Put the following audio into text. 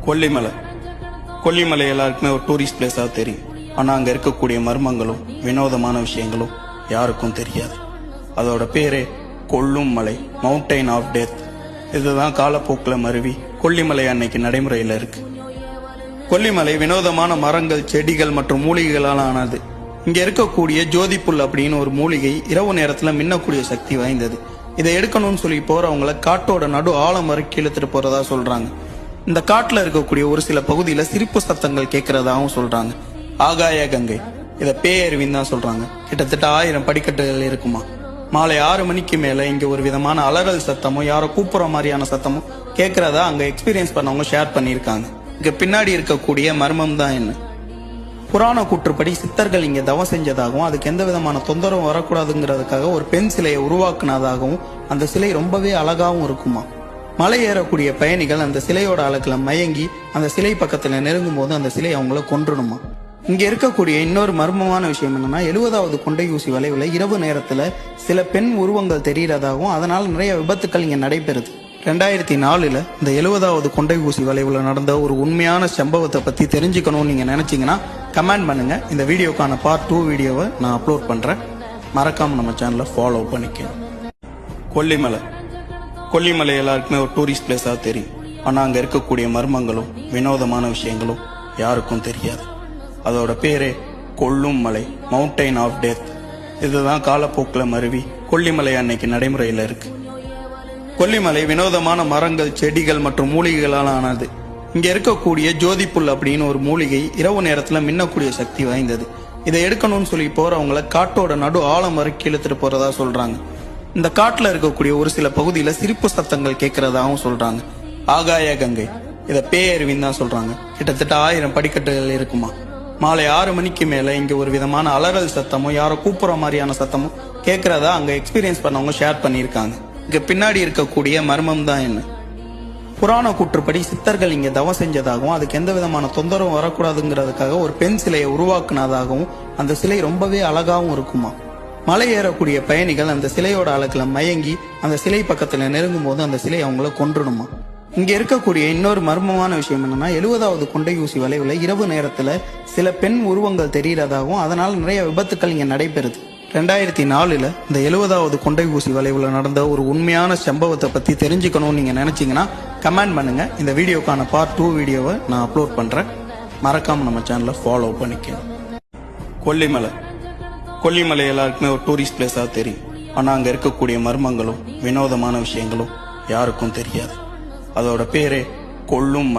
கொல்லிமலை கொல்லிமலை எல்லாருக்குமே ஒரு டூரிஸ்ட் பிளேஸாக தெரியும். ஆனால் அங்கே இருக்கக்கூடிய மர்மங்களும் வினோதமான விஷயங்களும் யாருக்கும் தெரியாது. அதோட பேரே கொல்லும் மலை, மவுண்டைன் ஆஃப் டெத். இதுதான் காலப்போக்கில் மருவி கொல்லிமலை அன்னைக்கு நடைமுறையில் இருக்கு. கொல்லிமலை வினோதமான மரங்கள், செடிகள் மற்றும் மூலிகைகளால் ஆனது. இங்க இருக்கக்கூடிய ஜோதிப்புல் அப்படின்னு ஒரு மூலிகை இரவு நேரத்துல மின்னக்கூடிய சக்தி வாய்ந்தது. இதை எடுக்கணும்னு சொல்லி போறவங்கள காட்டோட நடு ஆழம் வரைக்கும் இழுத்துட்டு போறதா சொல்றாங்க. இந்த காட்டுல இருக்கக்கூடிய ஒரு சில பகுதியில சிரிப்பு சத்தங்கள் கேட்கறதாகவும் சொல்றாங்க. ஆகாய கங்கை, இதை பேயருவின்னு தான் சொல்றாங்க. கிட்டத்தட்ட 1000 படிக்கட்டுகள் இருக்குமா. மாலை 6 மணிக்கு மேல இங்க ஒரு விதமான அலறல் சத்தமும் யாரோ கூப்பிடுற மாதிரியான சத்தமும் கேட்கறதா அங்க எக்ஸ்பீரியன்ஸ் பண்ணவங்க ஷேர் பண்ணியிருக்காங்க. இங்க பின்னாடி இருக்கக்கூடிய மர்மம் தான் என்ன? புராண கூற்றுப்படி சித்தர்கள் இங்க தவம் செஞ்சதாகவும் அதுக்கு எந்த விதமான தொந்தரவும் வரக்கூடாதுங்கிறதுக்காக ஒரு பெண் சிலையை உருவாக்குனதாகவும் அந்த சிலை ரொம்பவே அழகாவும் இருக்குமா. மலை ஏறக்கூடிய பயணிகள் அந்த சிலையோட அழகுல மயங்கி அந்த சிலை பக்கத்துல நெருங்கும் போது அந்த சிலை அவங்கள கொன்றுணுமா. இங்க இருக்கக்கூடிய இன்னொரு மர்மமான விஷயம் என்னன்னா, 70வது கொண்டை ஊசி வளைவுல இரவு நேரத்துல சில பெண் உருவங்கள் தெரிகிறதாகவும் அதனால நிறைய விபத்துக்கள் இங்க நடைபெறுது. 2004 இந்த 70வது கொண்டை ஊசி வளைவுல நடந்த ஒரு உண்மையான சம்பவத்தை பத்தி தெரிஞ்சுக்கணும்னு நீங்க நினைச்சீங்கன்னா கமெண்ட் பண்ணுங்க. இந்த வீடியோக்கான பார்ட் 2 வீடியோவை நான் அப்லோட் பண்றேன். மறக்காம நம்ம சேனலை ஃபாலோ பண்ணிக்கணும். கொல்லிமலை கொல்லிமலை எல்லாருக்குமே ஒரு டூரிஸ்ட் பிளேஸாக தெரியும். ஆனால் அங்கே இருக்கக்கூடிய மர்மங்களும் வினோதமான விஷயங்களும் யாருக்கும் தெரியாது. அதோட பேரே கொல்லும் மலை, மவுண்டைன் ஆஃப் டெத். இதுதான் காலப்போக்கில் மருவி கொல்லிமலை அன்னைக்கு நடைமுறையில் இருக்கு. கொல்லிமலை வினோதமான மரங்கள், செடிகள் மற்றும் மூலிகைகளால் ஆனது. இங்க இருக்கக்கூடிய ஜோதிப்புல் அப்படின்னு ஒரு மூலிகை இரவு நேரத்துல மின்னக்கூடிய சக்தி வாய்ந்தது. இதை எடுக்கணும்னு சொல்லி போறவங்கள காட்டோட நடு ஆழம் வரைக்கும் இழுத்துட்டு போறதா சொல்றாங்க. இந்த காட்டுல இருக்கக்கூடிய ஒரு சில பகுதியில சிரிப்பு சத்தங்கள் கேட்கறதாகவும் சொல்றாங்க. ஆகாய கங்கை, இதை பேயருவின்னு தான் சொல்றாங்க. கிட்டத்தட்ட 1000 படிக்கட்டுகள் இருக்குமா. மாலை 6 மணிக்கு மேல இங்க ஒரு விதமான அலறல் சத்தமும் யாரோ கூப்பிடுற மாதிரியான சத்தமும் கேட்கறதா அங்க எக்ஸ்பீரியன்ஸ் பண்ணவங்க ஷேர் பண்ணியிருக்காங்க. இங்க பின்னாடி இருக்கக்கூடிய மர்மம் தான் என்ன? புராண கூற்றுப்படி சித்தர்கள் இங்க தவம் செஞ்சதாகவும் அதுக்கு எந்த விதமான தொந்தரவும் வரக்கூடாதுங்கிறதுக்காக ஒரு பெண் சிலையை உருவாக்குனதாகவும் அந்த சிலை ரொம்பவே அழகாவும் இருக்குமா. மலை ஏறக்கூடிய பயணிகள் அந்த சிலையோட அழகுல மயங்கி அந்த சிலை பக்கத்துல நெருங்கும் போது அந்த சிலை அவங்கள கொன்றுணுமா. இங்க இருக்கக்கூடிய இன்னொரு மர்மமான விஷயம் என்னன்னா, 70வது கொண்டை ஊசி வளைவுல இரவு நேரத்துல சில பெண் உருவங்கள் தெரிகிறதாகவும் அதனால நிறைய விபத்துக்கள் இங்க நடைபெறுது. 2004 இந்த 70வது கொண்டை ஊசி வளைவுல நடந்த ஒரு உண்மையான சம்பவத்தை பத்தி தெரிஞ்சுக்கணும்னு நீங்க நினைச்சீங்கன்னா கமெண்ட் பண்ணுங்க. இந்த வீடியோக்கான பார்ட் 2 வீடியோவை நான் அப்லோட் பண்றேன். மறக்காம நம்ம சேனலை ஃபாலோ பண்ணிக்கணும். கொல்லிமலை கொல்லிமலை எல்லாருக்குமே ஒரு டூரிஸ்ட் பிளேஸாக தெரியும். ஆனால் அங்கே இருக்கக்கூடிய மர்மங்களும் வினோதமான விஷயங்களும் யாருக்கும் தெரியாது. அதோட பேரே கொல்லும்